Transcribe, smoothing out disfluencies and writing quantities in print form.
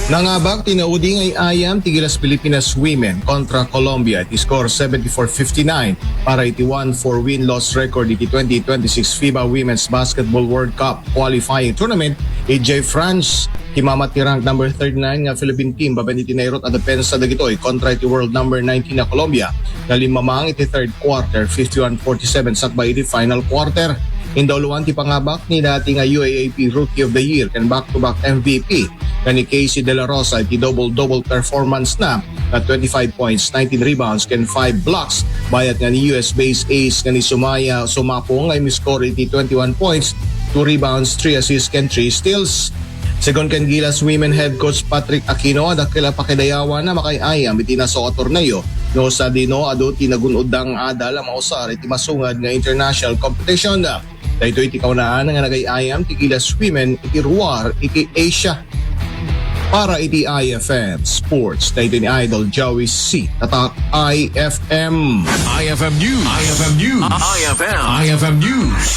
Nangabak tinaudi ng ayam Tigilas Pilipinas women kontra Colombia. Iti score 74-59 para iti 1-4 win-loss record iti 2026 FIBA Women's Basketball World Cup qualifying tournament. AJ France himamat ti rank number 39 nga Philippine team baben iti nairot a depensa dagitoy kontra iti world number 19 na Colombia. Nalimamang iti third quarter 51-47 sakbay iti final quarter. Indoluan ti pangabak ni dating UAAP Rookie of the Year and back-to-back MVP kani Casey De La Rosa iti double-double performance na 25 points, 19 rebounds, and 5 blocks. Bayat nga ni US-based ace nga ni Sumapong ay miscore iti 21 points, 2 rebounds, 3 assists, and 3 steals. Segon kan Gilas women head coach Patrick Aquino dakila pakidayawan na makayayam iti naso torneo no sa dino adu tinagunudang adal mausar iti masungad nga international competition na. Dahito iti kaunaan nga nagayayam ti Gilas women iti Ruar iti Asia. Para iti IFM Sports, dahito ni Idol Joey C. Tatak IFM. IFM News. IFM News. IFM News.